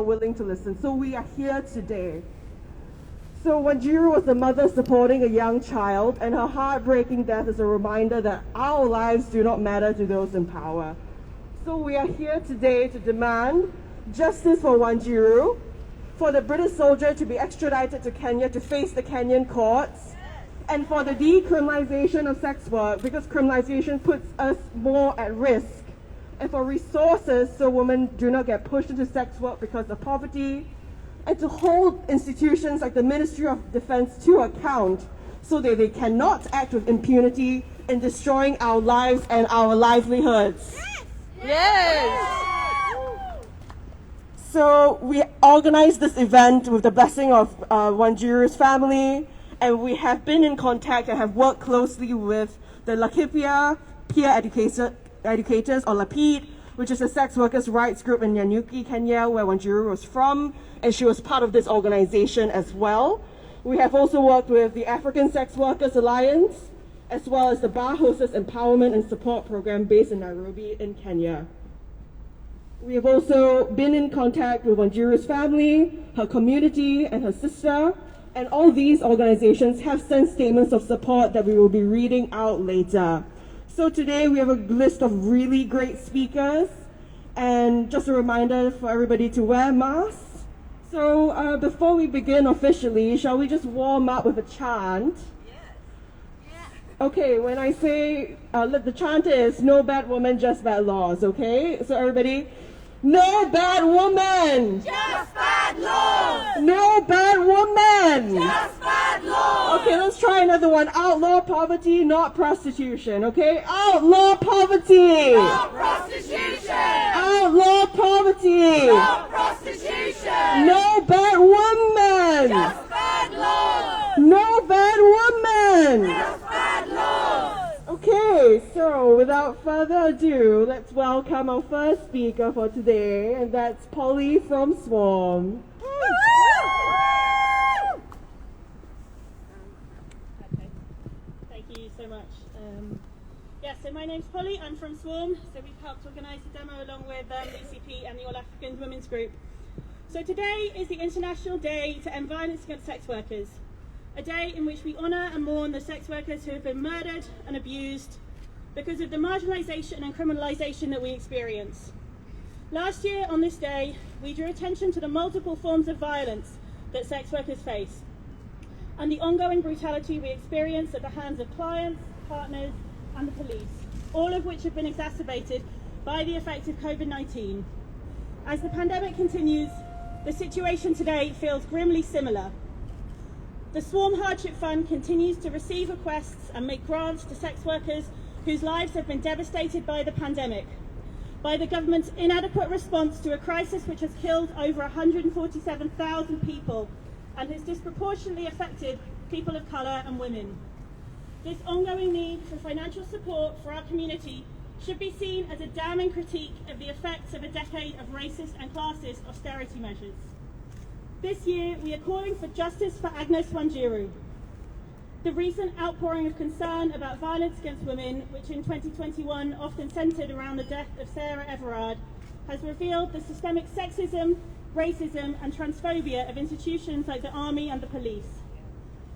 willing to listen. So we are here today. So Wanjiru was a mother supporting a young child, and her heartbreaking death is a reminder that our lives do not matter to those in power. So we are here today to demand justice for Wanjiru, for the British soldier to be extradited to Kenya to face the Kenyan courts, and for the decriminalisation of sex work, because criminalisation puts us more at risk, and for resources so women do not get pushed into sex work because of poverty, and to hold institutions like the Ministry of Defence to account so that they cannot act with impunity in destroying our lives and our livelihoods. Yes! So we organized this event with the blessing of Wanjiru's family, and we have been in contact and have worked closely with the Laikipia Peer Educators, or LAPED, which is a sex workers' rights group in Nanyuki, Kenya, where Wanjiru was from, and she was part of this organization as well. We have also worked with the African Sex Workers Alliance, as well as the Bar Hostess Empowerment and Support Program based in Nairobi in Kenya. We have also been in contact with Wanjiru's family, her community, and her sister, and all these organizations have sent statements of support that we will be reading out later. So today we have a list of really great speakers, and just a reminder for everybody to wear masks. So before we begin officially, shall we just warm up with a chant? Okay, when I say, the chant is, no bad woman, just bad laws, okay? So everybody, no bad woman! Just bad laws! No bad woman! Just bad laws! Okay, let's try another one. Outlaw poverty, not prostitution, okay? Outlaw poverty! Not prostitution! Outlaw poverty! Not prostitution! No bad woman! Just bad laws! No bad woman! Just bad laws! Okay, so without further ado, let's welcome our first speaker for today, and that's Polly from Swarm. Okay. Thank you so much. So my name's Polly, I'm from Swarm, so we've helped organise the demo along with UCP and the All African Women's Group. So today is the International Day to End Violence Against Sex Workers, a day in which we honour and mourn the sex workers who have been murdered and abused because of the marginalisation and criminalisation that we experience. Last year on this day, we drew attention to the multiple forms of violence that sex workers face and the ongoing brutality we experience at the hands of clients, partners and the police, all of which have been exacerbated by the effects of COVID-19. As the pandemic continues, the situation today feels grimly similar. The Swarm Hardship Fund continues to receive requests and make grants to sex workers whose lives have been devastated by the pandemic, by the government's inadequate response to a crisis which has killed over 147,000 people and has disproportionately affected people of colour and women. This ongoing need for financial support for our community should be seen as a damning critique of the effects of a decade of racist and classist austerity measures. This year, we are calling for justice for Agnes Wanjiru. The recent outpouring of concern about violence against women, which in 2021 often centred around the death of Sarah Everard, has revealed the systemic sexism, racism and transphobia of institutions like the army and the police.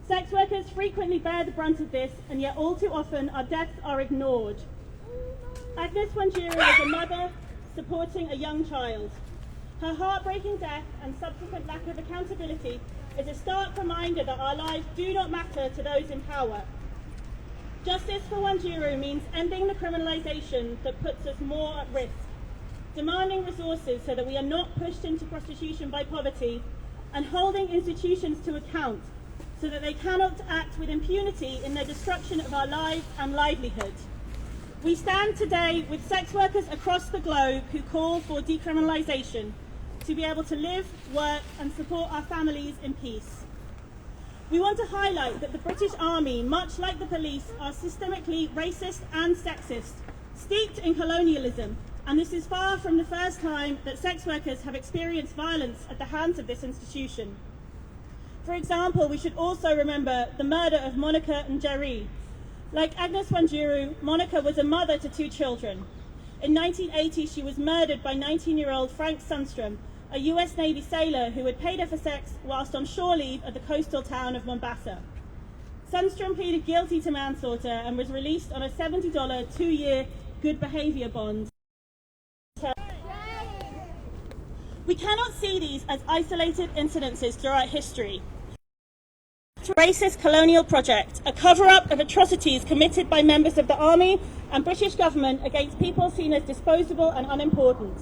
Sex workers frequently bear the brunt of this, and yet all too often our deaths are ignored. Agnes Wanjiru was a mother supporting a young child. Her heartbreaking death and subsequent lack of accountability is a stark reminder that our lives do not matter to those in power. Justice for Wanjiru means ending the criminalisation that puts us more at risk, demanding resources so that we are not pushed into prostitution by poverty, and holding institutions to account so that they cannot act with impunity in their destruction of our lives and livelihood. We stand today with sex workers across the globe who call for decriminalisation, to be able to live, work and support our families in peace. We want to highlight that the British Army, much like the police, are systemically racist and sexist, steeped in colonialism, and this is far from the first time that sex workers have experienced violence at the hands of this institution. For example, we should also remember the murder of Monica and Jerry. Like Agnes Wanjiru, Monica was a mother to 2 children. In 1980, she was murdered by 19-year-old Frank Sundstrom, a US Navy sailor who had paid her for sex whilst on shore leave at the coastal town of Mombasa. Sundstrom pleaded guilty to manslaughter and was released on a $70 2-year good behaviour bond. We cannot see these as isolated incidences throughout history. A racist colonial project, a cover-up of atrocities committed by members of the army and British government against people seen as disposable and unimportant.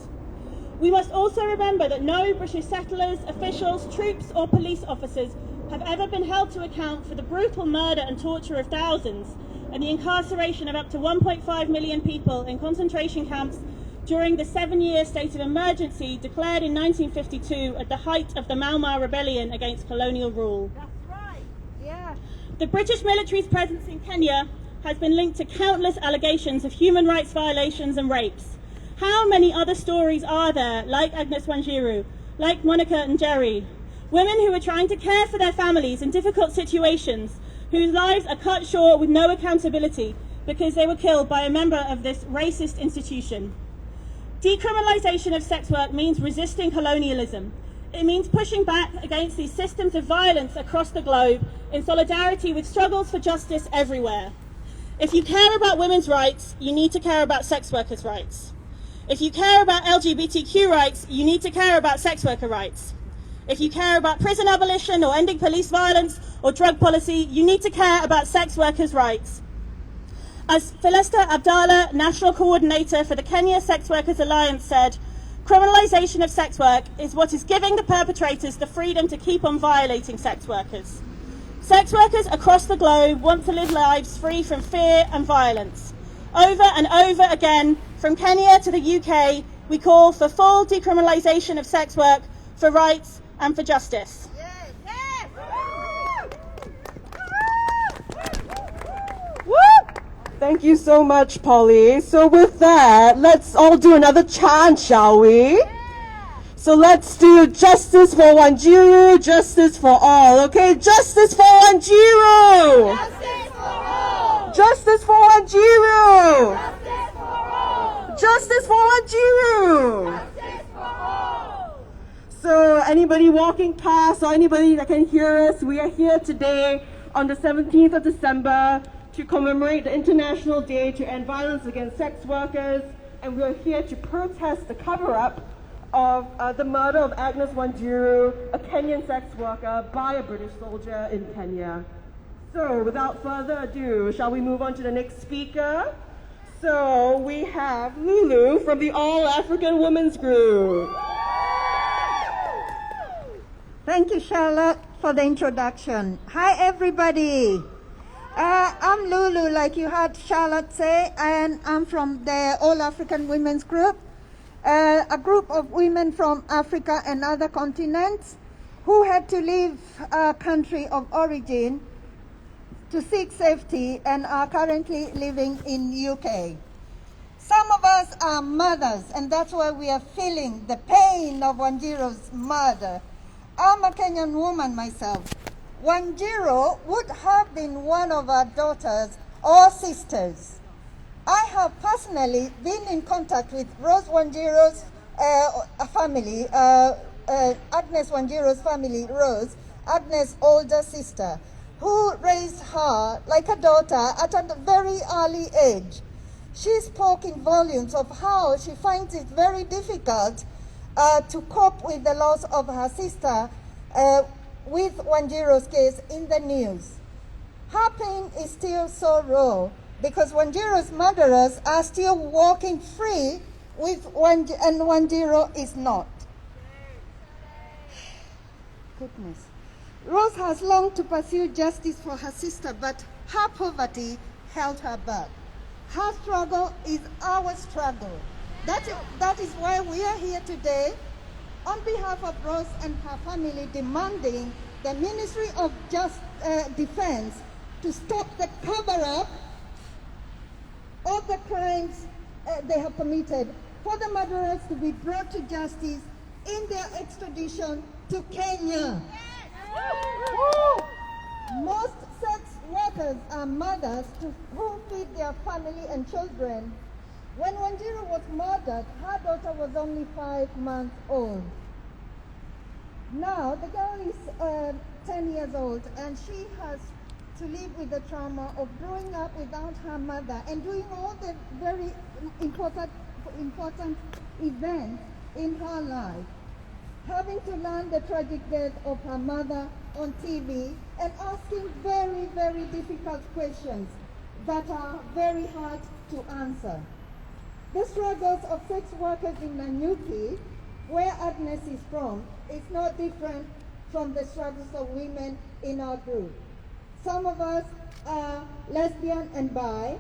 We must also remember that no British settlers, officials, troops or police officers have ever been held to account for the brutal murder and torture of thousands and the incarceration of up to 1.5 million people in concentration camps during the 7-year state of emergency declared in 1952 at the height of the Mau Mau rebellion against colonial rule. That's right. Yeah. The British military's presence in Kenya has been linked to countless allegations of human rights violations and rapes. How many other stories are there, like Agnes Wanjiru, like Monica and Jerry? Women who are trying to care for their families in difficult situations, whose lives are cut short with no accountability because they were killed by a member of this racist institution. Decriminalisation of sex work means resisting colonialism. It means pushing back against these systems of violence across the globe in solidarity with struggles for justice everywhere. If you care about women's rights, you need to care about sex workers' rights. If you care about LGBTQ rights, you need to care about sex worker rights. If you care about prison abolition or ending police violence or drug policy, you need to care about sex workers' rights. As Philesta Abdallah, National Coordinator for the Kenya Sex Workers Alliance said, criminalisation of sex work is what is giving the perpetrators the freedom to keep on violating sex workers. Sex workers across the globe want to live lives free from fear and violence. Over and over again, from Kenya to the UK, we call for full decriminalisation of sex work, for rights and for justice. Woo! Thank you so much, Polly. So with that, let's all do another chant, shall we? So let's do justice for Wanjiru, justice for all. Okay, justice for Wanjiru! Justice for all! Justice for Wanjiru! Justice for all! Justice for Wanjiru! Justice for all! So anybody walking past or anybody that can hear us, we are here today on the 17th of December to commemorate the International Day to End Violence Against Sex Workers, and we are here to protest the cover-up of the murder of Agnes Wanjiru, a Kenyan sex worker, by a British soldier in Kenya. So without further ado, shall we move on to the next speaker? So we have Lulu from the All African Women's Group. Thank you, Charlotte, for the introduction. Hi, everybody. I'm Lulu, like you heard Charlotte say, and I'm from the All African Women's Group, a group of women from Africa and other continents who had to leave a country of origin to seek safety and are currently living in UK. Some of us are mothers, and that's why we are feeling the pain of Wanjiru's murder. I'm a Kenyan woman myself. Wanjiru would have been one of our daughters or sisters. I have personally been in contact with Rose Wanjiru's family, Agnes Wanjiru's family, Rose, Agnes' older sister, who raised her like a daughter at a very early age. She spoke in volumes of how she finds it very difficult to cope with the loss of her sister with Wanjiru's case in the news. Her pain is still so raw because Wanjiru's murderers are still walking free and Wanjiru is not. Goodness. Rose has longed to pursue justice for her sister, but her poverty held her back. Her struggle is our struggle. That is why we are here today on behalf of Rose and her family, demanding the Ministry of Defence to stop the cover-up of the crimes they have committed, for the murderers to be brought to justice in their extradition to Kenya. Most sex workers are mothers who feed their family and children. When Wanjiru was murdered, her daughter was only 5 months old. Now, the girl is 10 years old, and she has to live with the trauma of growing up without her mother and doing all the very important events in her life. Having to learn the tragic death of her mother on TV and asking very, very difficult questions that are very hard to answer. The struggles of sex workers in Nanyuki, where Agnes is from, is not different from the struggles of women in our group. Some of us are lesbian and bi.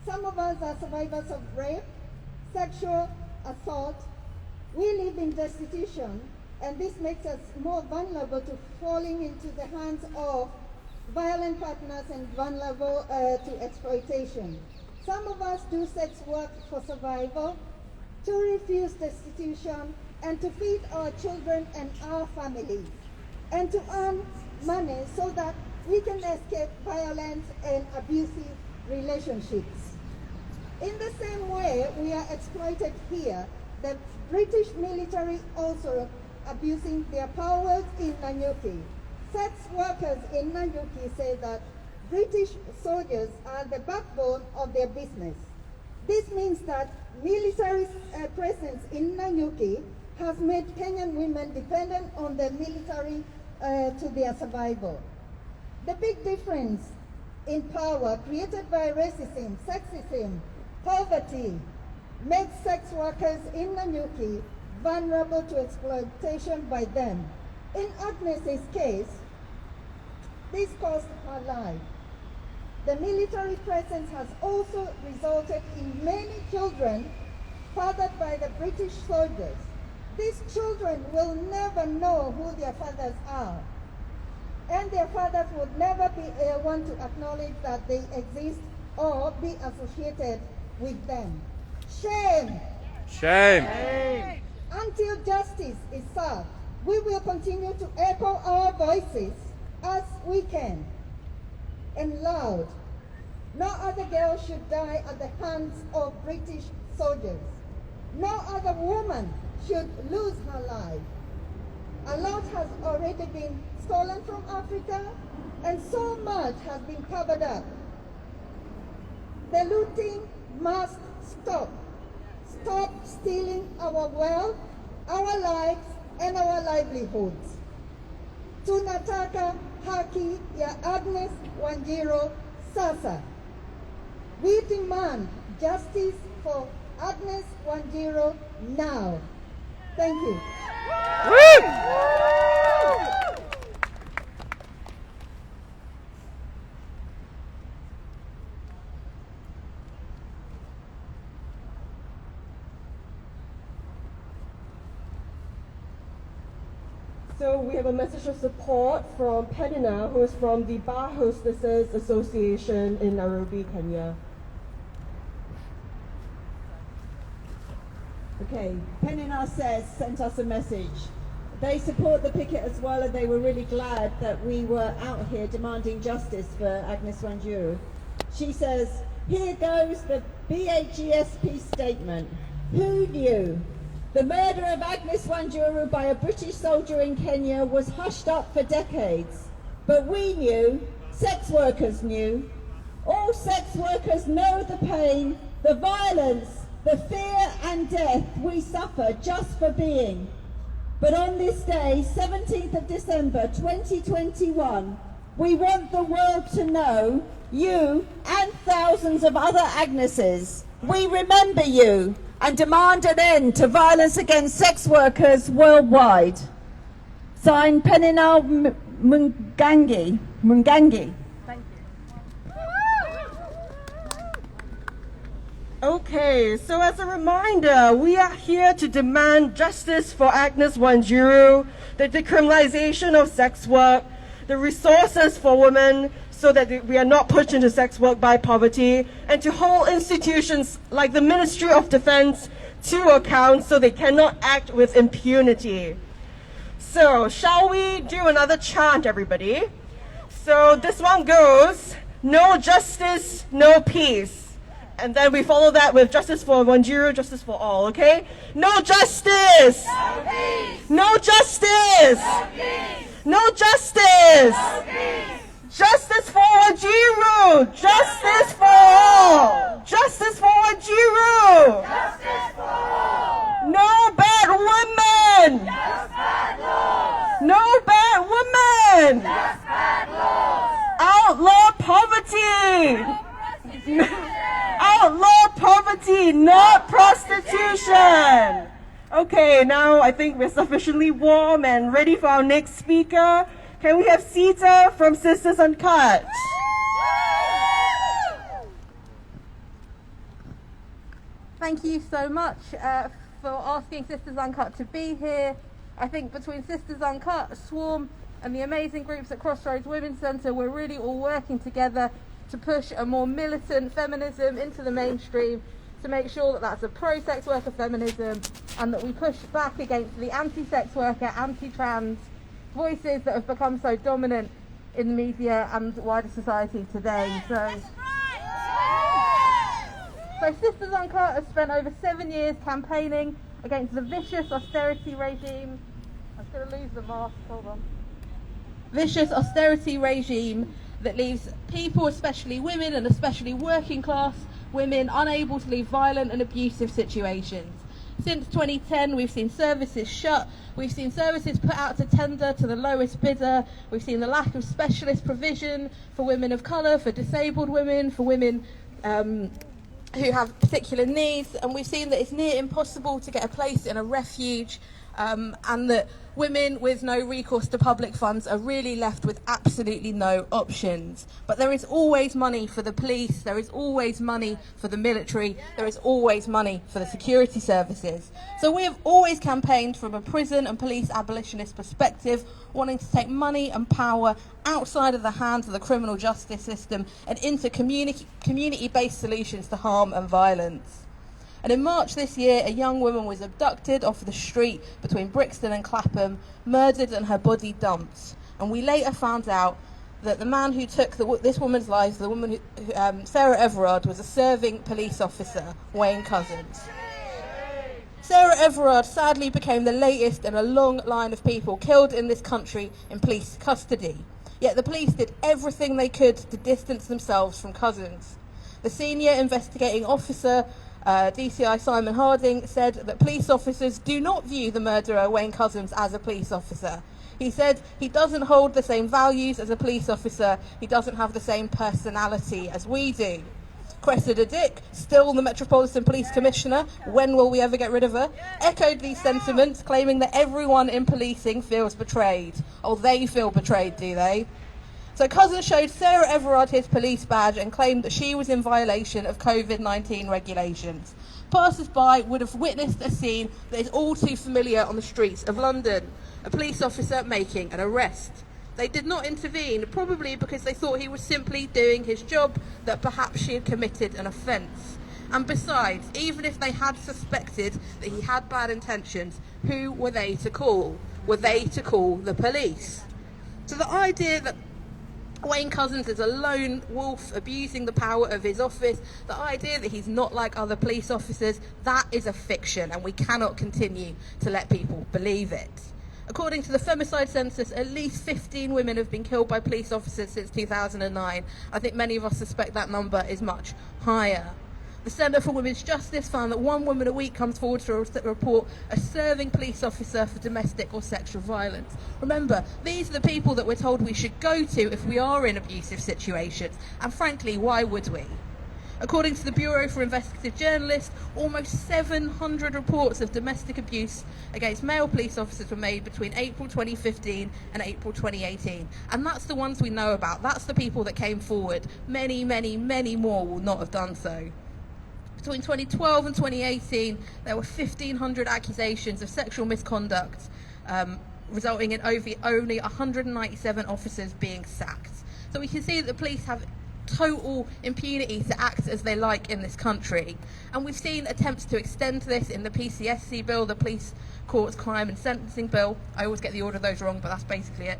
Some of us are survivors of rape, sexual assault. We live in destitution, and this makes us more vulnerable to falling into the hands of violent partners and vulnerable to exploitation. Some of us do sex work for survival, to refuse destitution, and to feed our children and our families, and to earn money so that we can escape violence and abusive relationships. In the same way we are exploited here, the British military also abusing their powers in Nanyuki. Sex workers in Nanyuki say that British soldiers are the backbone of their business. This means that military presence in Nanyuki has made Kenyan women dependent on the military to their survival. The big difference in power created by racism, sexism, poverty makes sex workers in Nanyuki vulnerable to exploitation by them. In Agnes's case, this cost her life. The military presence has also resulted in many children fathered by the British soldiers. These children will never know who their fathers are, and their fathers would never be one to acknowledge that they exist or be associated with them. Shame! Shame! Shame. Until justice is served, we will continue to echo our voices as we can, and loud. No other girl should die at the hands of British soldiers. No other woman should lose her life. A lot has already been stolen from Africa, and so much has been covered up. The looting must stop. Stop stealing our wealth, our lives, and our livelihoods. Tunataka haki ya Agnes Wanjiru sasa. We demand justice for Agnes Wanjiru now. Thank you. So we have a message of support from Penina, who is from the Bar Hostesses Association in Nairobi, Kenya. Okay, Penina sent us a message. They support the picket as well, and they were really glad that we were out here demanding justice for Agnes Wanjiru. She says, here goes the BAGSP statement. Who knew? The murder of Agnes Wanjiru by a British soldier in Kenya was hushed up for decades. But we knew, sex workers knew. All sex workers know the pain, the violence, the fear and death we suffer just for being. But on this day, 17th of December 2021, we want the world to know, you and thousands of other Agneses, we remember you and demand an end to violence against sex workers worldwide. Signed, Penina Mungangi. Thank you. Okay, so as a reminder, we are here to demand justice for Agnes Wanjiru, the decriminalization of sex work, the resources for women so that we are not pushed into sex work by poverty, and to hold institutions like the Ministry of Defence to account so they cannot act with impunity. So, shall we do another chant, everybody? So this one goes, no justice, no peace. And then we follow that with justice for Wanjiru, justice for all, okay? No justice! No peace! No justice! No peace! No justice! No peace! Justice for Wanjiru! Justice for all! Justice for Wanjiru! Justice for all! No bad women! Just bad laws! No bad women! Just bad laws! Outlaw poverty! Outlaw poverty, not prostitution! Okay, now I think we're sufficiently warm and ready for our next speaker. Can we have Sita from Sisters Uncut? Thank you so much for asking Sisters Uncut to be here. I think between Sisters Uncut, Swarm and the amazing groups at Crossroads Women's Centre, we're really all working together to push a more militant feminism into the mainstream, to make sure that that's a pro-sex worker feminism, and that we push back against the anti-sex worker, anti-trans voices that have become so dominant in the media and wider society today. So Sisters Uncut has spent over 7 years campaigning against the vicious austerity regime. I'm going to lose the mask, hold on. Vicious austerity regime that leaves people, especially women and especially working class women, unable to leave violent and abusive situations. Since 2010, we've seen services shut, we've seen services put out to tender to the lowest bidder, we've seen the lack of specialist provision for women of colour, for disabled women, for women who have particular needs, and we've seen that it's near impossible to get a place in a refuge, and that women with no recourse to public funds are really left with absolutely no options. But there is always money for the police, there is always money for the military, there is always money for the security services. So we have always campaigned from a prison and police abolitionist perspective, wanting to take money and power outside of the hands of the criminal justice system and into community-based solutions to harm and violence. And in March this year, a young woman was abducted off the street between Brixton and Clapham, murdered and her body dumped. And we later found out that the man who took this woman's life, the woman who, Sarah Everard, was a serving police officer, Wayne Couzens. Sarah Everard sadly became the latest in a long line of people killed in this country in police custody. Yet the police did everything they could to distance themselves from Couzens. The senior investigating officer, DCI Simon Harding, said that police officers do not view the murderer Wayne Couzens as a police officer. He said he doesn't hold the same values as a police officer, he doesn't have the same personality as we do. Cressida Dick, still the Metropolitan Police Commissioner, when will we ever get rid of her, echoed these sentiments, claiming that everyone in policing feels betrayed. Oh, they feel betrayed, do they? So Couzens showed Sarah Everard his police badge and claimed that she was in violation of COVID-19 regulations. Passers-by would have witnessed a scene that is all too familiar on the streets of London, a police officer making an arrest. They did not intervene, probably because they thought he was simply doing his job, that perhaps she had committed an offence. And besides, even if they had suspected that he had bad intentions, who were they to call? Were they to call the police? So the idea that Wayne Couzens is a lone wolf abusing the power of his office, the idea that he's not like other police officers, that is a fiction, and we cannot continue to let people believe it. According to the femicide census, at least 15 women have been killed by police officers since 2009. I think many of us suspect that number is much higher. The Centre for Women's Justice found that 1 woman a week comes forward to report a serving police officer for domestic or sexual violence. Remember, these are the people that we're told we should go to if we are in abusive situations, and frankly, why would we? According to the Bureau for Investigative Journalists, almost 700 reports of domestic abuse against male police officers were made between April 2015 and April 2018. And that's the ones we know about. That's the people that came forward. Many, many, many more will not have done so. Between 2012 and 2018, there were 1,500 accusations of sexual misconduct, resulting in only 197 officers being sacked. So we can see that the police have total impunity to act as they like in this country. And we've seen attempts to extend this in the PCSC bill, the Police Courts Crime and Sentencing Bill. I always get the order of those wrong, but that's basically it.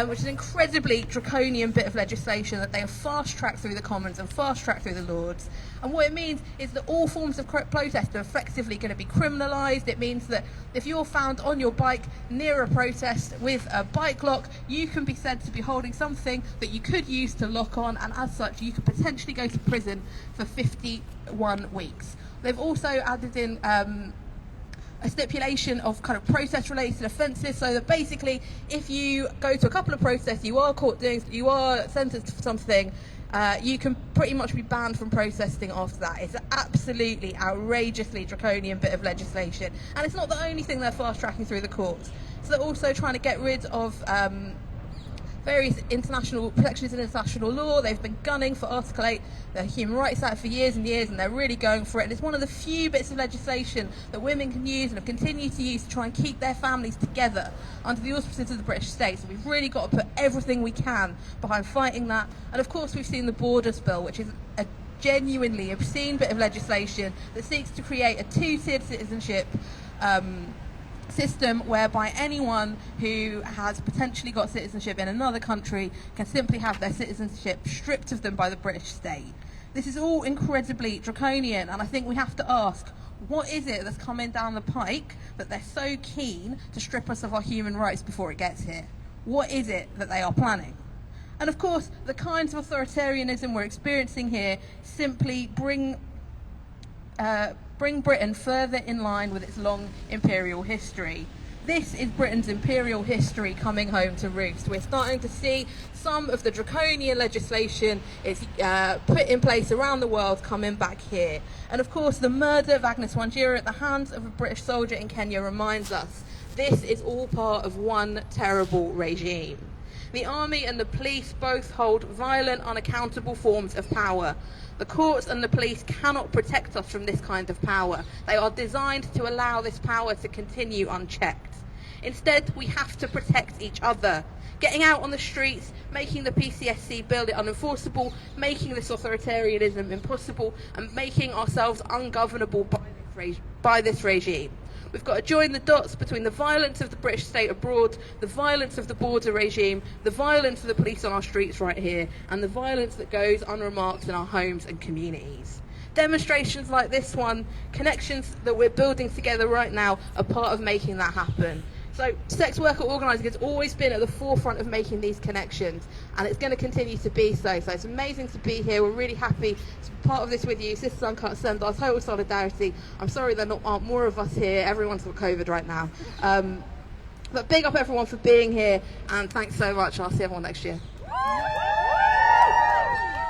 Which is an incredibly draconian bit of legislation that they have fast-tracked through the Commons and fast-tracked through the Lords. And what it means is that all forms of protest are effectively going to be criminalised. It means that if you're found on your bike near a protest with a bike lock, you can be said to be holding something that you could use to lock on, and as such you could potentially go to prison for 51 weeks. They've also added in a stipulation of kind of protest-related offences, so that basically if you go to a couple of protests, you are sentenced for something, you can pretty much be banned from protesting after that. It's an absolutely outrageously draconian bit of legislation, and it's not the only thing they're fast-tracking through the courts. So they're also trying to get rid of various international protections in international law. They've been gunning for Article 8, the Human Rights Act, for years and years, and they're really going for it. And it's one of the few bits of legislation that women can use and have continued to use to try and keep their families together under the auspices of the British state. So we've really got to put everything we can behind fighting that. And of course we've seen the Borders Bill, which is a genuinely obscene bit of legislation that seeks to create a two-tiered citizenship system whereby anyone who has potentially got citizenship in another country can simply have their citizenship stripped of them by the British state. This is all incredibly draconian, and I think we have to ask, what is it that's coming down the pike that they're so keen to strip us of our human rights before it gets here? What is it that they are planning? And of course, the kinds of authoritarianism we're experiencing here simply bring Britain further in line with its long imperial history. This is Britain's imperial history coming home to roost. We're starting to see some of the draconian legislation is put in place around the world coming back here. And of course, the murder of Agnes Wanjiru at the hands of a British soldier in Kenya reminds us this is all part of one terrible regime. The army and the police both hold violent, unaccountable forms of power. The courts and the police cannot protect us from this kind of power. They are designed to allow this power to continue unchecked. Instead, we have to protect each other. Getting out on the streets, making the PCSC bill unenforceable, making this authoritarianism impossible, and making ourselves ungovernable by this regime. We've got to join the dots between the violence of the British state abroad, the violence of the border regime, the violence of the police on our streets right here, and the violence that goes unremarked in our homes and communities. Demonstrations like this one, connections that we're building together right now, are part of making that happen. So sex worker organising has always been at the forefront of making these connections, and it's going to continue to be so. So it's amazing to be here. We're really happy to be part of this with you. Sisters Uncut send our total solidarity. I'm sorry there aren't more of us here. Everyone's got COVID right now. But big up everyone for being here, and thanks so much. I'll see everyone next year.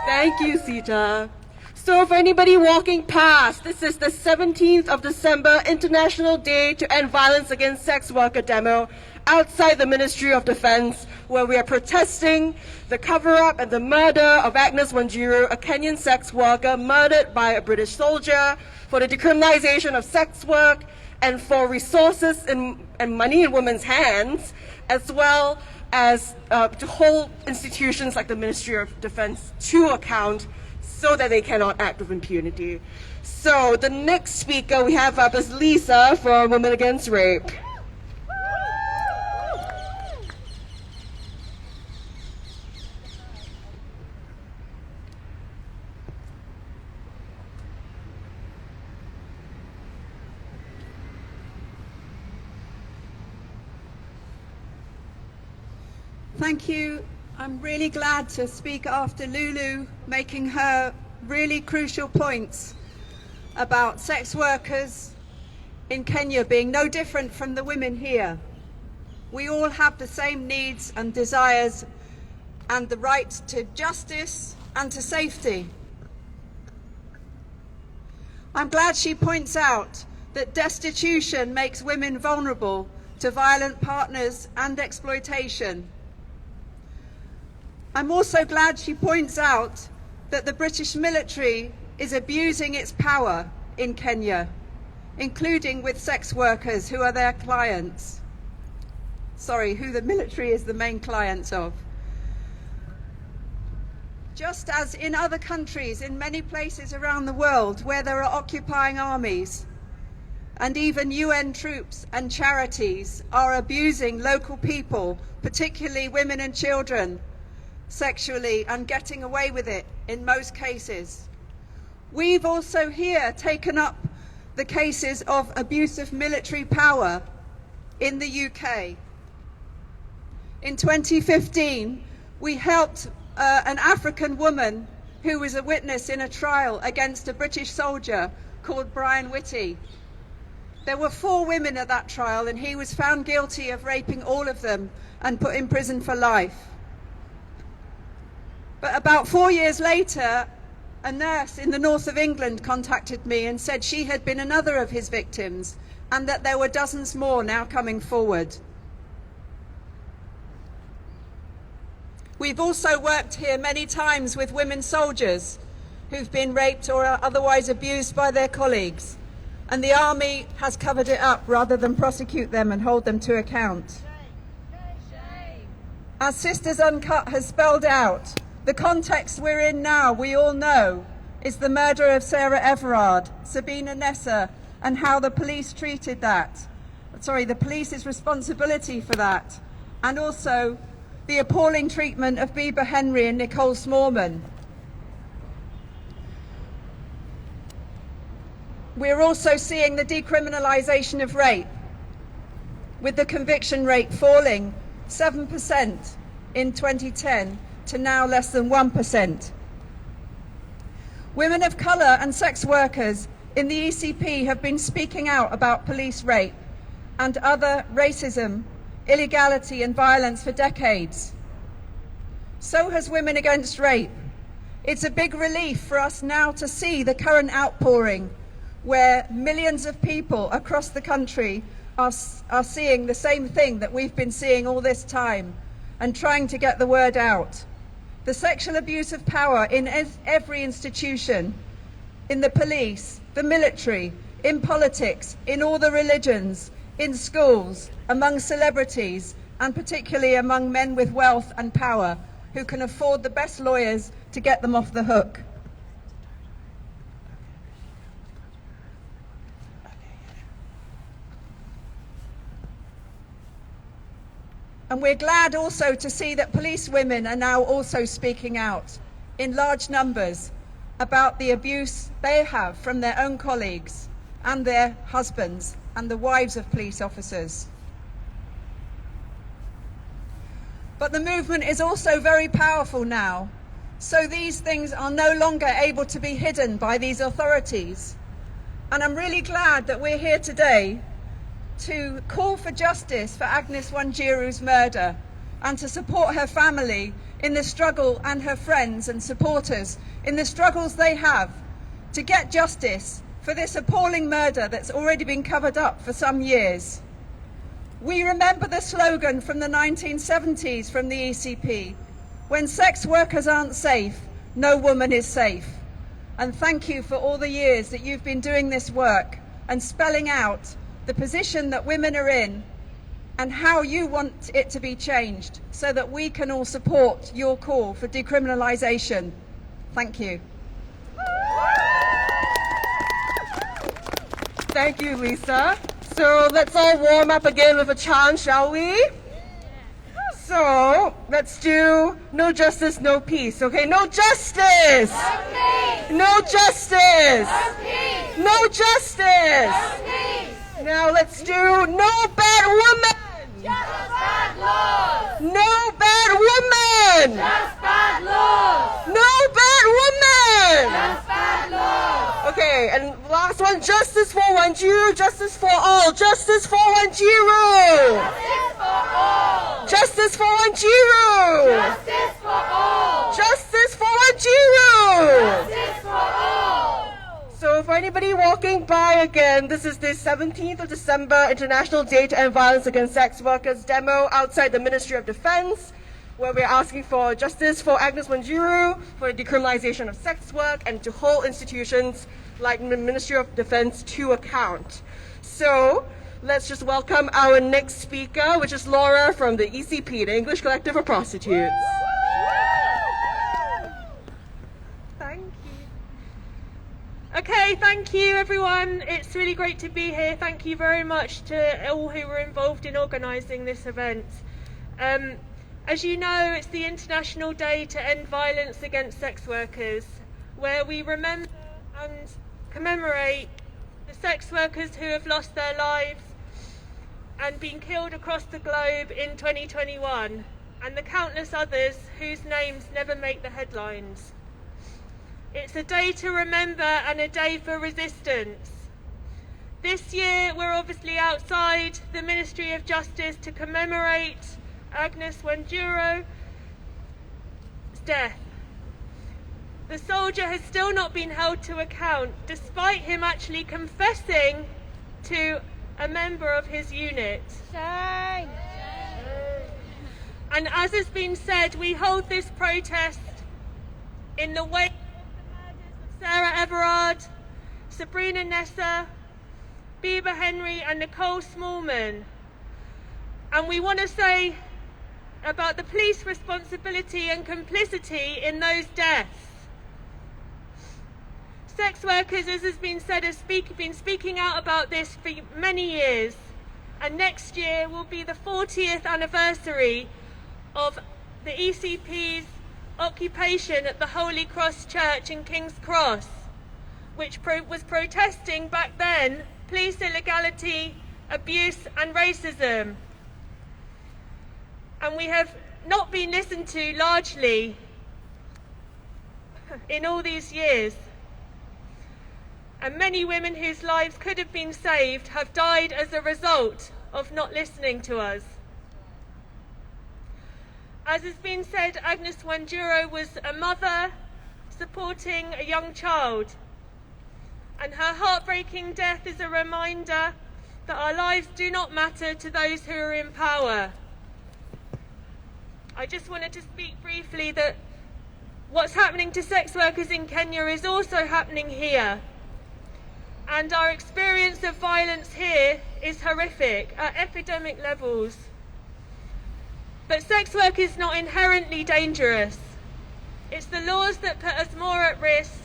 Thank you, Sita. So for anybody walking past, this is the 17th of December, International Day to End Violence Against Sex Worker demo outside the Ministry of Defence, where we are protesting the cover-up and the murder of Agnes Wanjiru, a Kenyan sex worker murdered by a British soldier, for the decriminalisation of sex work, and for resources and money in women's hands, as well as to hold institutions like the Ministry of Defence to account so that they cannot act with impunity. So the next speaker we have up is Lisa from Women Against Rape. Thank you. I'm really glad to speak after Lulu, making her really crucial points about sex workers in Kenya being no different from the women here. We all have the same needs and desires and the right to justice and to safety. I'm glad she points out that destitution makes women vulnerable to violent partners and exploitation. I'm also glad she points out that the British military is abusing its power in Kenya, including with sex workers who are their clients. Sorry, who the military is the main clients of. just as in other countries, in many places around the world where there are occupying armies, and even UN troops and charities are abusing local people, particularly women and children, sexually and getting away with it in most cases. We've also here taken up the cases of abuse of military power in the UK. In 2015, we helped an African woman who was a witness in a trial against a British soldier called Brian Whitty. There were 4 women at that trial, and he was found guilty of raping all of them and put in prison for life. But about 4 years later, a nurse in the north of England contacted me and said she had been another of his victims and that there were dozens more now coming forward. We've also worked here many times with women soldiers who've been raped or are otherwise abused by their colleagues, and the army has covered it up rather than prosecute them and hold them to account. As Sisters Uncut has spelled out, the context we're in now, we all know, is the murder of Sarah Everard, Sabina Nessa, and how the police treated that. The police's responsibility for that, and also the appalling treatment of Biba Henry and Nicole Smallman. We're also seeing the decriminalisation of rape, with the conviction rate falling 7% in 2010 to now less than 1%. Women of colour and sex workers in the ECP have been speaking out about police rape and other racism, illegality and violence for decades. So has Women Against Rape. It's a big relief for us now to see the current outpouring where millions of people across the country are seeing the same thing that we've been seeing all this time and trying to get the word out. The sexual abuse of power in every institution, in the police, the military, in politics, in all the religions, in schools, among celebrities, and particularly among men with wealth and power who can afford the best lawyers to get them off the hook. And we're glad also to see that police women are now also speaking out in large numbers about the abuse they have from their own colleagues and their husbands and the wives of police officers. But the movement is also very powerful now, so these things are no longer able to be hidden by these authorities. And I'm really glad that we're here today to call for justice for Agnes Wanjiru's murder and to support her family in the struggle, and her friends and supporters in the struggles they have to get justice for this appalling murder that's already been covered up for some years. We remember the slogan from the 1970s from the ECP, when sex workers aren't safe, no woman is safe. And thank you for all the years that you've been doing this work and spelling out the position that women are in and how you want it to be changed so that we can all support your call for decriminalisation. Thank you. Thank you, Lisa. So let's all warm up again with a chant, shall we? So let's do no justice, no peace. Okay, no justice! No peace! No justice! No peace! No justice! No peace! Now let's do no bad woman! Just bad laws! No bad woman! Just bad laws! No bad woman! Just bad laws! Okay, and last one, justice for Wanjiru, justice for all, justice for Wanjiru! Justice for all! Justice for Wanjiru! Justice for all! Justice for Wanjiru! Justice for all! So for anybody walking by again, this is the 17th of December, International Day to End Violence Against Sex Workers demo outside the Ministry of Defence, where we're asking for justice for Agnes Wanjiru, for the decriminalisation of sex work, and to hold institutions like the Ministry of Defence to account. So let's just welcome our next speaker, which is Laura from the ECP, the English Collective of Prostitutes. Okay, thank you everyone. It's really great to be here. Thank you very much to all who were involved in organising this event. As you know, it's the International Day to End Violence Against Sex Workers, where we remember and commemorate the sex workers who have lost their lives and been killed across the globe in 2021, and the countless others whose names never make the headlines. It's a day to remember and a day for resistance. This year we're obviously outside the Ministry of Justice to commemorate Agnes Wanjiru's death. The soldier has still not been held to account, despite him actually confessing to a member of his unit. Shame. And as has been said, we hold this protest in the wake Sarah Everard, Sabrina Nessa, Biba Henry and Nicole Smallman. And we want to say about the police responsibility and complicity in those deaths. Sex workers, as has been said, have been speaking out about this for many years, and next year will be the 40th anniversary of the ECP's occupation at the Holy Cross Church in King's Cross, which was protesting back then police illegality, abuse and racism. And we have not been listened to largely in all these years. And many women whose lives could have been saved have died as a result of not listening to us. As has been said, Agnes Wanjiru was a mother supporting a young child, and her heartbreaking death is a reminder that our lives do not matter to those who are in power. I just wanted to speak briefly that what's happening to sex workers in Kenya is also happening here, and our experience of violence here is horrific at epidemic levels. But sex work is not inherently dangerous. It's the laws that put us more at risk,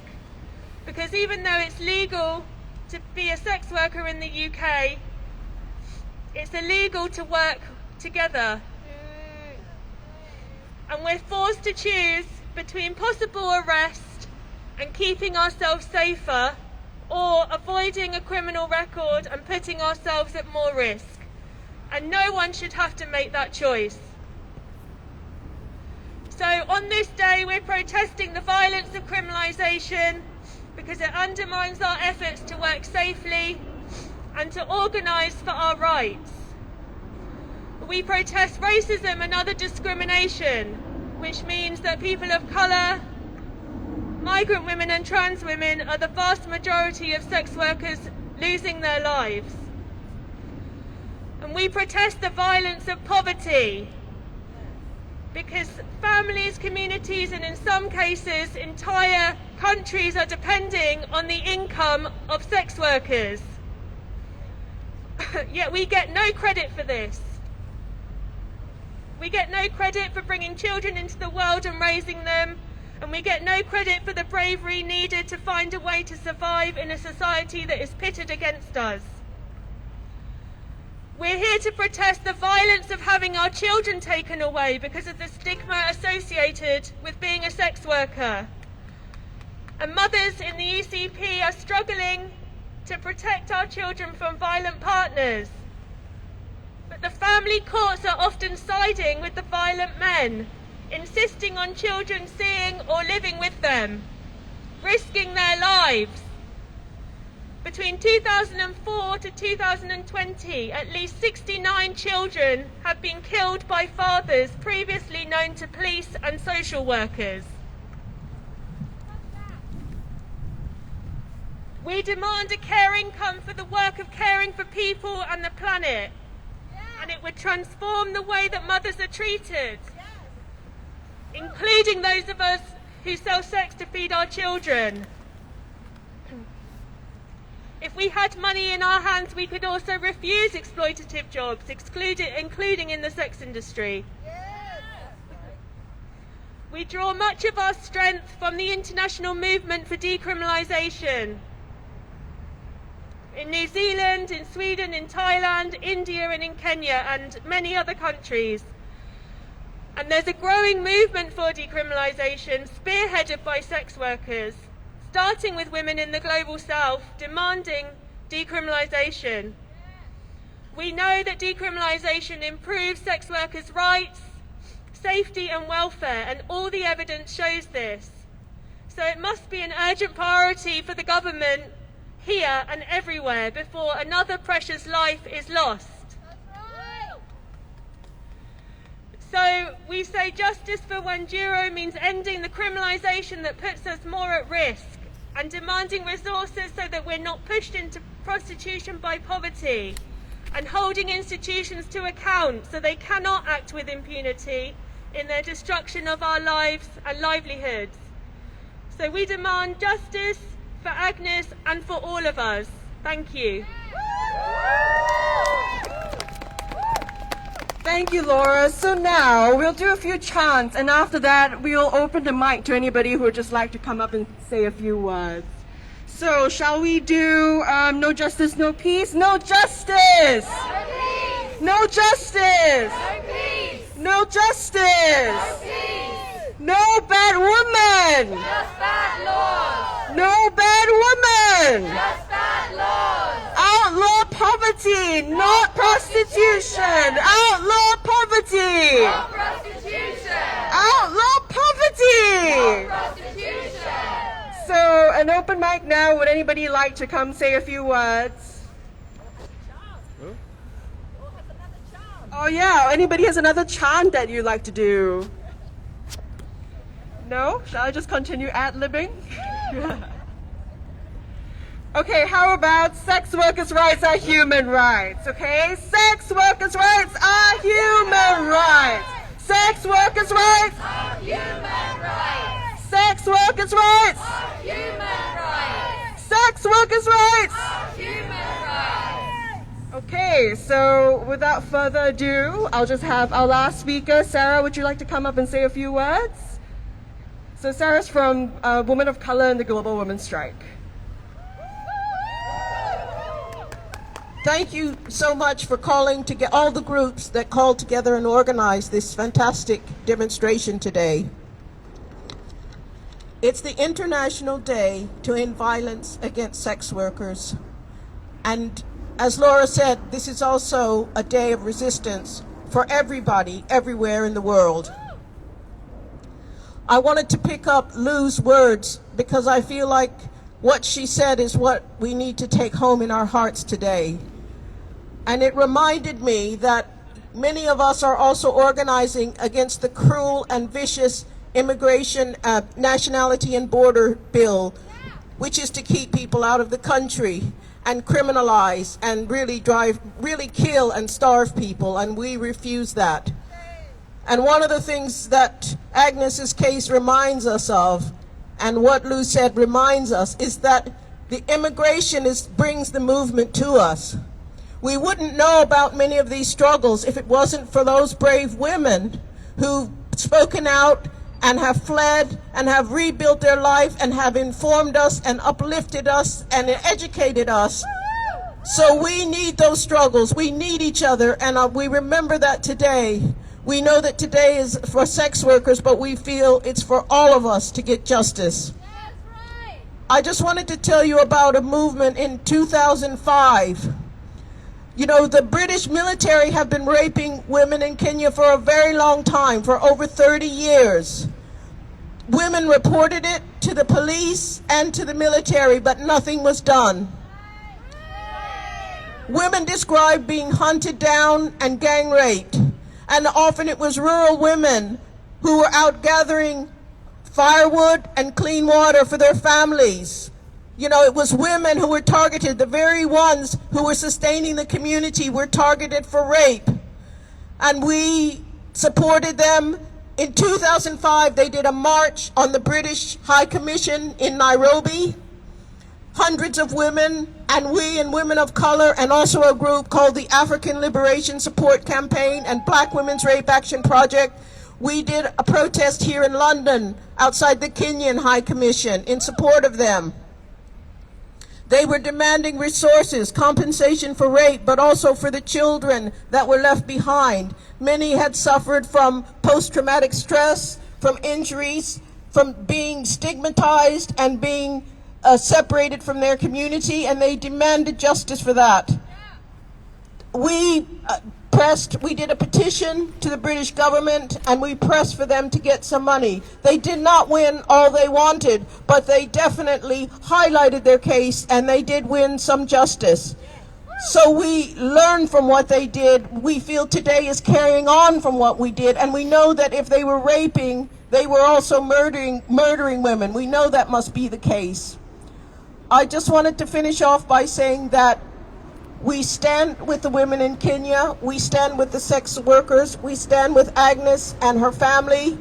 because even though it's legal to be a sex worker in the UK, it's illegal to work together. And we're forced to choose between possible arrest and keeping ourselves safer, or avoiding a criminal record and putting ourselves at more risk. And no one should have to make that choice. So on this day we're protesting the violence of criminalisation because it undermines our efforts to work safely and to organise for our rights. We protest racism and other discrimination, which means that people of colour, migrant women and trans women are the vast majority of sex workers losing their lives. And we protest the violence of poverty, because families, communities and in some cases entire countries are depending on the income of sex workers. Yet we get no credit for this. We get no credit for bringing children into the world and raising them, and we get no credit for the bravery needed to find a way to survive in a society that is pitted against us. We're here to protest the violence of having our children taken away because of the stigma associated with being a sex worker. And mothers in the ECP are struggling to protect our children from violent partners. But the family courts are often siding with the violent men, insisting on children seeing or living with them, risking their lives. Between 2004 to 2020, at least 69 children have been killed by fathers previously known to police and social workers. We demand a care income for the work of caring for people and the planet, and it would transform the way that mothers are treated, including those of us who sell sex to feed our children. If we had money in our hands, we could also refuse exploitative jobs, including in the sex industry. We draw much of our strength from the international movement for decriminalisation, in New Zealand, in Sweden, in Thailand, India and in Kenya and many other countries. And there's a growing movement for decriminalisation spearheaded by sex workers, starting with women in the global south demanding decriminalisation. We know that decriminalisation improves sex workers' rights, safety and welfare, and all the evidence shows this. So it must be an urgent priority for the government here and everywhere before another precious life is lost. So we say justice for Wanjiru means ending the criminalisation that puts us more at risk and demanding resources so that we're not pushed into prostitution by poverty, and holding institutions to account so they cannot act with impunity in their destruction of our lives and livelihoods. So we demand justice for Agnes and for all of us. Thank you. Thank you, Laura. So now we'll do a few chants, and after that we'll open the mic to anybody who would just like to come up and say a few words. So shall we do no justice, no peace? No justice! No peace! No justice! No peace! No justice! No peace! No bad woman! Just bad laws! No bad woman! Just bad laws! Outlaw poverty, not prostitution! Outlaw poverty! No prostitution! Outlaw poverty! No prostitution! So, an open mic now. Would anybody like to come say a few words? Oh yeah, anybody has another chant that you'd like to do? No? Shall I just continue ad-libbing? Okay, how about sex workers' rights are human rights, okay? Sex workers' rights are human rights! Sex workers' rights Are human rights! Sex workers' rights! Are human rights! Sex workers' rights! Are human rights! Okay, so without further ado, I'll just have our last speaker. Sarah, would you like to come up and say a few words? So Sarah's from Women of Color in the Global Women's Strike. Thank you so much for calling to get all the groups that called together and organized this fantastic demonstration today. It's the International Day to End Violence Against Sex Workers. And as Laura said, this is also a day of resistance for everybody, everywhere in the world. I wanted to pick up Lou's words because I feel like what she said is what we need to take home in our hearts today. And it reminded me that many of us are also organizing against the cruel and vicious immigration, nationality and border bill, which is to keep people out of the country and criminalize and really kill and starve people, and we refuse that. And one of the things that Agnes's case reminds us of, and what Lou said reminds us, is that the immigration brings the movement to us. We wouldn't know about many of these struggles if it wasn't for those brave women who've spoken out and have fled and have rebuilt their life and have informed us and uplifted us and educated us. So we need those struggles. We need each other, and we remember that today. We know that today is for sex workers, but we feel it's for all of us to get justice. That's right! I just wanted to tell you about a movement in 2005. You know, the British military have been raping women in Kenya for a very long time, for over 30 years. Women reported it to the police and to the military, but nothing was done. Women described being hunted down and gang raped, and often it was rural women who were out gathering firewood and clean water for their families. You know, it was women who were targeted. The very ones who were sustaining the community were targeted for rape. And we supported them. In 2005, they did a march on the British High Commission in Nairobi. Hundreds of women, and we and women of color, and also a group called the African Liberation Support Campaign and Black Women's Rape Action Project. We did a protest here in London outside the Kenyan High Commission in support of them. They were demanding resources, compensation for rape, but also for the children that were left behind. Many had suffered from post-traumatic stress, from injuries, from being stigmatized and being separated from their community, and they demanded justice for that. We did a petition to the British government, and we pressed for them to get some money. They did not win all they wanted, but they definitely highlighted their case, and they did win some justice. So we learned from what they did. We feel today is carrying on from what we did, and we know that if they were raping, they were also murdering women. We know that must be the case. I just wanted to finish off by saying that we stand with the women in Kenya, we stand with the sex workers, we stand with Agnes and her family.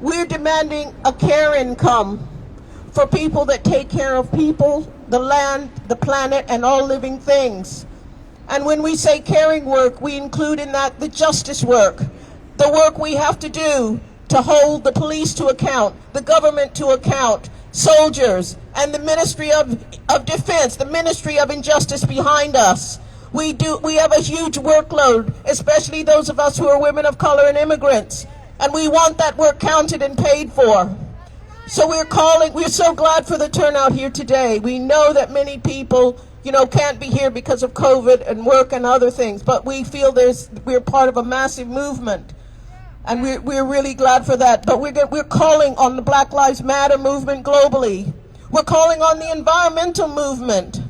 We're demanding a care income for people that take care of people, the land, the planet, and all living things. And when we say caring work, we include in that the justice work, the work we have to do to hold the police to account, the government to account, soldiers, and the Ministry of Defense, the Ministry of Injustice behind us. We have a huge workload, especially those of us who are women of color and immigrants, and we want that work counted and paid for. So we're so glad for the turnout here today. We know that many people, can't be here because of COVID and work and other things, but we feel we're part of a massive movement. And we're really glad for that. But we're calling on the Black Lives Matter movement globally. We're calling on the environmental movement.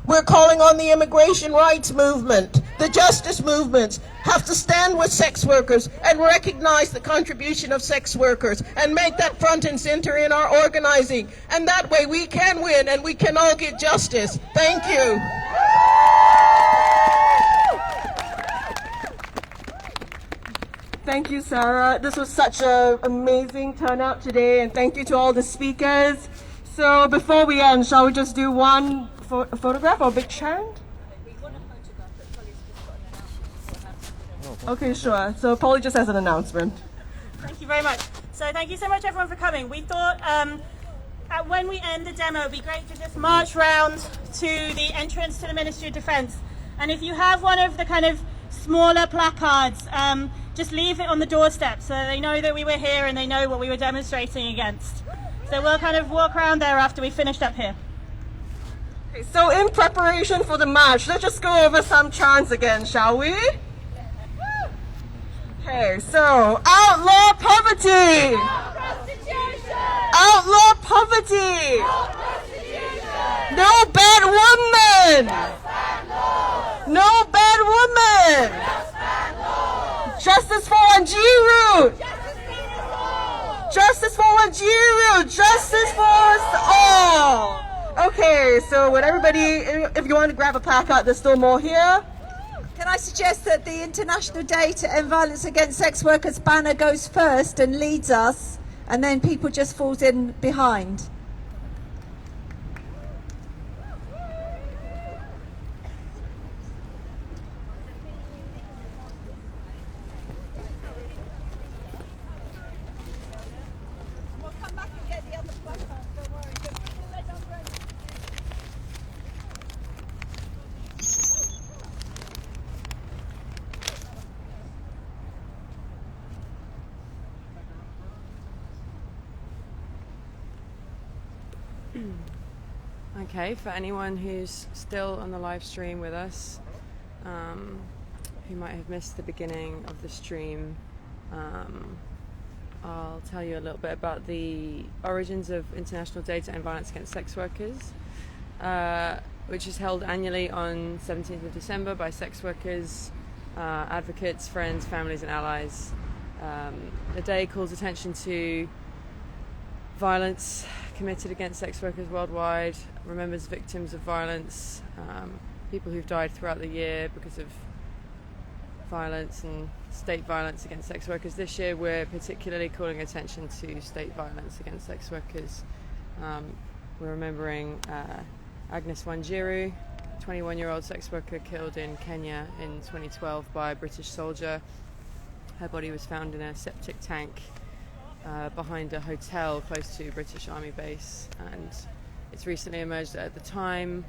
We're calling on the immigration rights movement. The justice movements have to stand with sex workers and recognize the contribution of sex workers and make that front and center in our organizing. And that way we can win and we can all get justice. Thank you. Thank you, Sarah. This was such an amazing turnout today, and thank you to all the speakers. So before we end, shall we just do one photograph or big chant? Okay, sure. So Polly just has an announcement. Thank you very much. So thank you so much, everyone, for coming. We thought when we end the demo, it would be great to just march round to the entrance to the Ministry of Defence. And if you have one of the kind of smaller placards, just leave it on the doorstep so they know that we were here and they know what we were demonstrating against. So we'll kind of walk around there after we finished up here. Okay, so in preparation for the march, let's just go over some chants again, shall we? Okay, so outlaw poverty! No prostitution! Outlaw poverty! No prostitution! No bad woman! Just bad laws! No bad woman! Just bad laws! Justice for Wanjiru! Justice for us all! Justice for Wanjiru! Justice for us all! Okay, so would everybody, if you want to grab a placard, there's still more here. Can I suggest that the International Day to End Violence Against Sex Workers banner goes first and leads us, and then people just falls in behind? We'll come back and get the other placards, don't worry. Okay, for anyone who's still on the live stream with us, who might have missed the beginning of the stream, I'll tell you a little bit about the origins of International Day to End Violence Against Sex Workers, which is held annually on 17th of December by sex workers, advocates, friends, families and allies. The day calls attention to violence committed against sex workers worldwide, remembers victims of violence, people who've died throughout the year because of violence and state violence against sex workers. This year we're particularly calling attention to state violence against sex workers. We're remembering Agnes Wanjiru, 21-year-old sex worker killed in Kenya in 2012 by a British soldier. Her body was found in a septic tank behind a hotel close to a British Army base, and it's recently emerged that at the time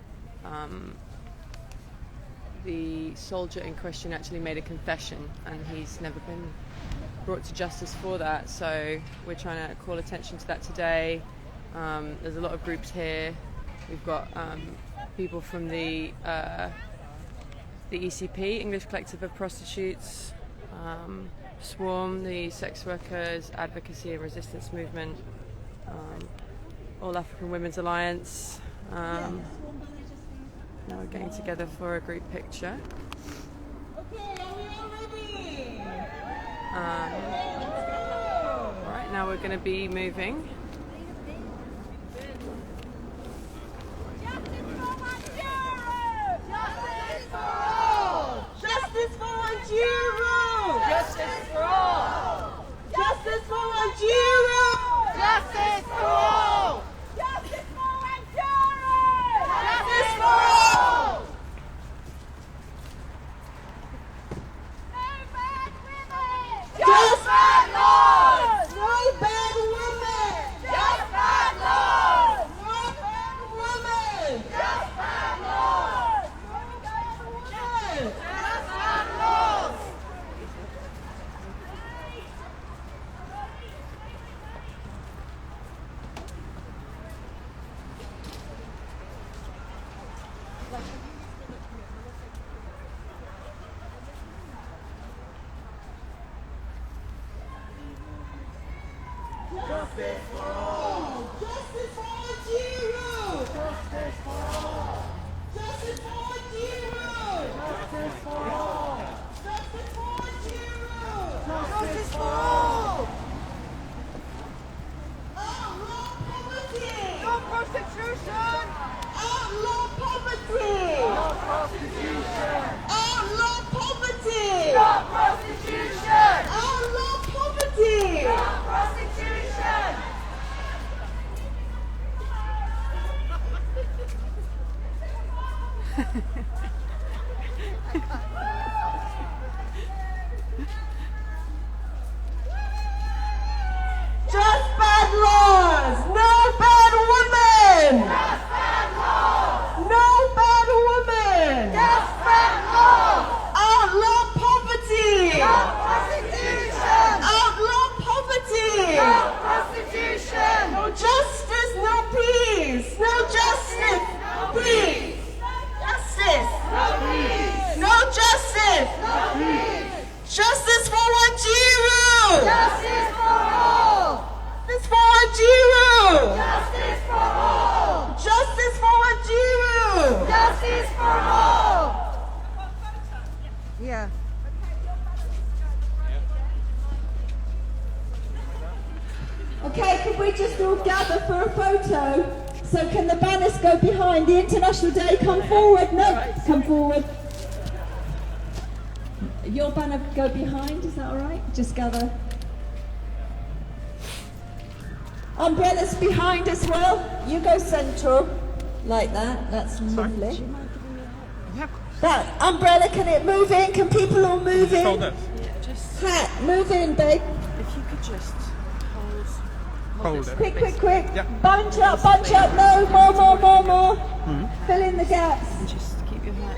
the soldier in question actually made a confession, and he's never been brought to justice for that. So we're trying to call attention to that today. There's a lot of groups here. We've got people from the ECP, English Collective of Prostitutes, Swarm, the sex workers, Advocacy and Resistance Movement, All African Women's Alliance. Now we're getting together for a group picture. Okay, are we all ready? Right, now we're going to be moving. Justice for Wanjiru! Justice for all! Justice for Wanjiru! Justice for all! Justice for Wanjiru! Justice for all! Just bad laws! No bad women! Just bad laws! No bad women! Just bad laws! No bad women! Just bad laws! Justice for all! Justice for Wanjiru! Justice for all! Justice for Wanjiru! Justice for all! Justice for Wanjiru! Justice for all! Outlaw poverty! No prostitution! Outlaw poverty! No prostitution! Outlaw poverty! Stop prostitution! Outlaw poverty! Stop prostitution! Just bad laws! No bad women! Just bad laws! No bad women! Just bad laws! Outlaw poverty! Stop prostitution! Outlaw poverty! Stop prostitution! No justice, no peace! No justice! No Peace! Justice! No peace! No justice! No peace! Justice for Wanjiru! Justice for all! Justice for Wanjiru! Justice for all! Justice for Wanjiru! Justice for all! Yeah. Okay, can we just all gather for a photo? So can the banners go behind the International Day? Come forward. No, come forward. Your banner go behind, is that all right? Just gather. Umbrellas behind as well. You go central, like that. That's lovely. That umbrella, can it move in? Can people all move in? Yeah, just Hat, move in, babe. if you could just hold it. Quick, quick, quick. Bunch up, no, more. Fill in the gaps. And just keep your hat.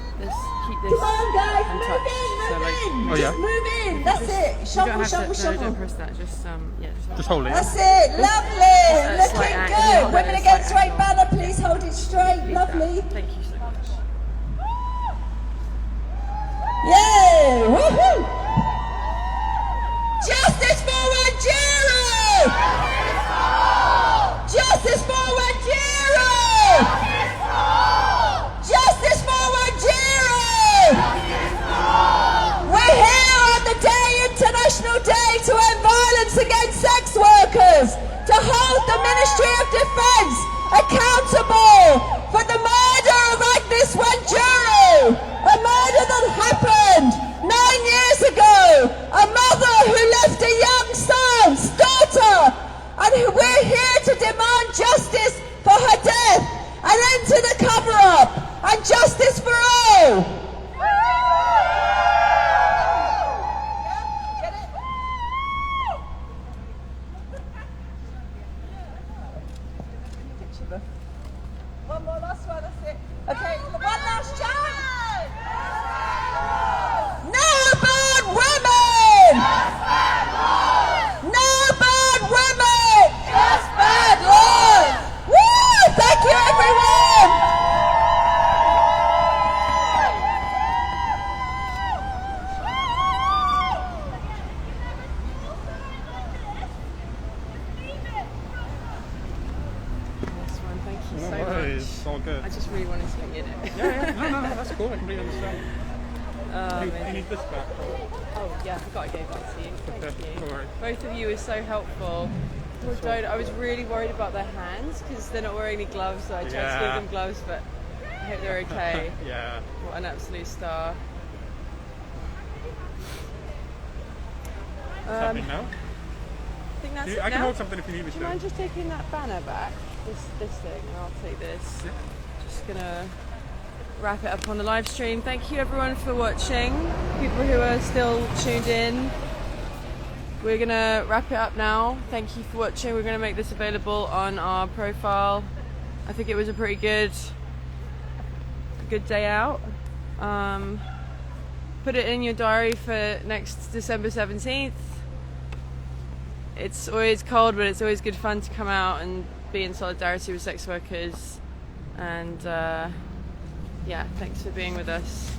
Keep this. Come on, guys, and move touch. in, So, move like, in. Oh, yeah. Just move in, that's it. You don't Shuffle, have shuffle, to, no, shuffle. don't press that. Just Just hold it. That's it, lovely. That's Looking like good. angle, Women it's Against like Rape banner, please hold it straight. Leave Lovely. that. Thank you so much. Yay! Woohoo! Justice for Wanjiru! Justice for Wanjiru! Justice for Wanjiru! We're here on the International Day to End Violence Against Sex Workers, to hold the Ministry of Defence accountable for the murder of Agnes Wanjiru, a murder that happened 9 years ago, a mother who left a young son's daughter, and we're here to demand justice for her death, an end to the cover-up, and justice for all. One more, last one, that's it. Okay, one last chance. No bad women! No bad women! Just bad laws! Woo! Thank you, everyone! This one, thank you so No much. worries, it's all good. I just really wanted to be in it. Yeah, no, that's cool. I completely understand. You Amazing. need this back. Oh yeah, I forgot I gave that to you. Thank Okay, you. no worries. Both of you were so helpful. I was really worried about their hands because they're not wearing any gloves, so I tried to Yeah. give them gloves, but I hope they're okay. Yeah. What an absolute star. Something now? I think that's it I can now. hold something if you need me Do to. you mind just taking that banner back? This thing, and I'll take this. Yeah. Just gonna wrap it up on the live stream. Thank you everyone for watching. People who are still tuned in. We're gonna wrap it up now. Thank you for watching. We're gonna make this available on our profile. I think it was a pretty good day out. Put it in your diary for next December 17th. It's always cold, but it's always good fun to come out and be in solidarity with sex workers. And yeah, thanks for being with us.